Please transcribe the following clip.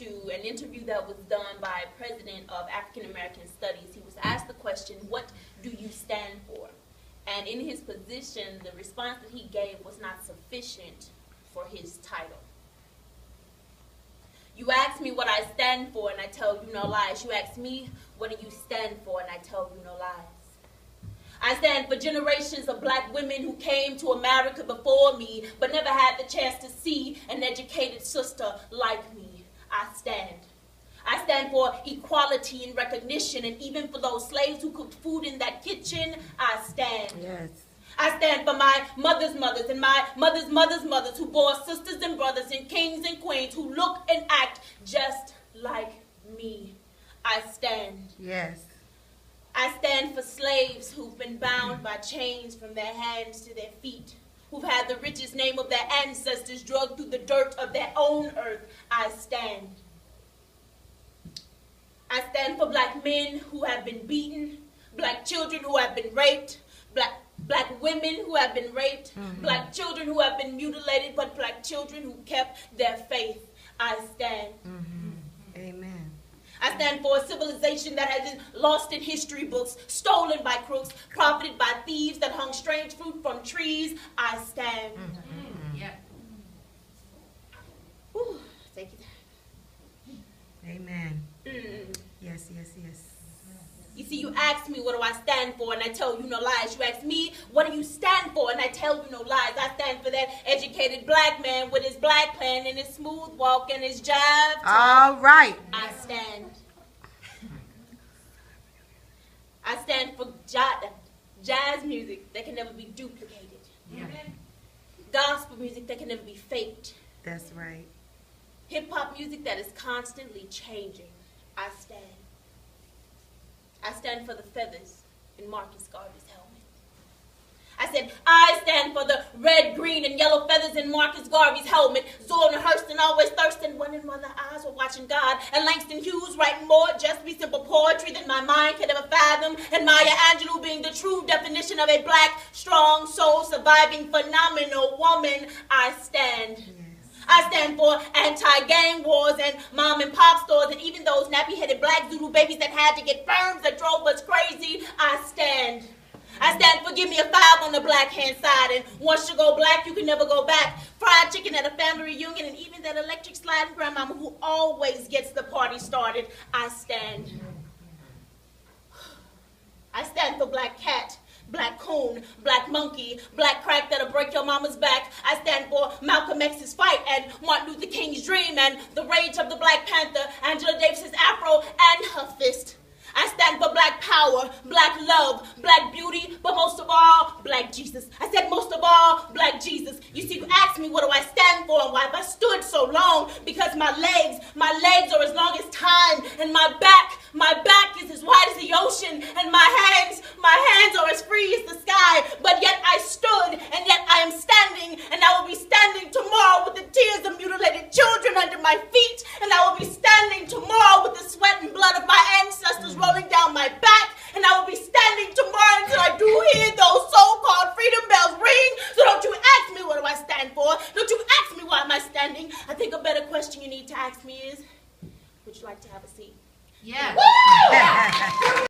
to an interview that was done by President of African American Studies. He was asked the question, what do you stand for? And in his position, the response that he gave was not sufficient for his title. You ask me what I stand for, and I tell you no lies. You ask me, what do you stand for, and I tell you no lies. I stand for generations of black women who came to America before me, but never had the chance to see an educated sister like me. I stand. I stand for equality and recognition, and even for those slaves who cooked food in that kitchen, I stand. Yes. I stand for my mother's mothers and my mother's mother's mothers who bore sisters and brothers and kings and queens who look and act just like me. I stand. Yes. I stand for slaves who've been bound by chains from their hands to their feet, who've had the richest name of their ancestors drugged through the dirt of their own earth. I stand. I stand for black men who have been beaten, black children who have been raped, black women who have been raped, black children who have been mutilated, but black children who kept their faith. I stand. Amen. I stand for a civilization that has been lost in history books, stolen by crooks, profited by thieves that hung strange fruit from trees. I stand. Yeah. Whew, thank you. Amen. Yes, yes, yes. You see, you ask me, what do I stand for? And I tell you no lies. You ask me, what do you stand for? And I tell you no lies. I stand for that educated black man with his black plan and his smooth walk and his jive. All right. I stand. I stand for jazz music that can never be duplicated. Yeah. Gospel music that can never be faked. That's right. Hip-hop music that is constantly changing. I stand. I stand for the feathers in Marcus Garvey's helmet. I said, I stand for the red, green, and yellow feathers in Marcus Garvey's helmet. Zorn and Hurston always thirsting, wondering why their eyes were watching God. And Langston Hughes writing more just be simple poetry than my mind could ever fathom. And Maya Angelou being the true definition of a black, strong, soul, surviving, phenomenal woman. I stand. I stand for anti-gang wars and mom and pop stores and even those nappy-headed black Zulu babies that had to get firms that drove us crazy. I stand. I stand for give me a 5 on the black hand side, and once you go black, you can never go back. Fried chicken at a family reunion, and even that electric sliding grandmama who always gets the party started. I stand. I stand for black cat, black coon, black monkey, black crack that'll break your mama's back. I stand for Malcolm X's fight and Martin Luther King's dream and the rage of the Black Panther, Angela Davis's afro and her fist. I stand for black power, black love, black beauty, but most of all, black Jesus. I said most of all, black Jesus. You see, you asked me what do I stand for and why have I stood so long? Because my legs are as long as time, and my back is as wide as the ocean, and my hands are as free as the sky. But yet I stood, and yet I am standing, and I will be standing tomorrow with the tears of mutilated children under my feet, and I will be standing tomorrow with the sweat and blood of my ancestors rolling down my back, and I will be standing tomorrow until I do hear those so-called freedom bells ring. So don't you ask me what do I stand for. Don't you ask me why am I standing. I think a better question you need to ask me is, would you like to have a seat? Yeah. Woo!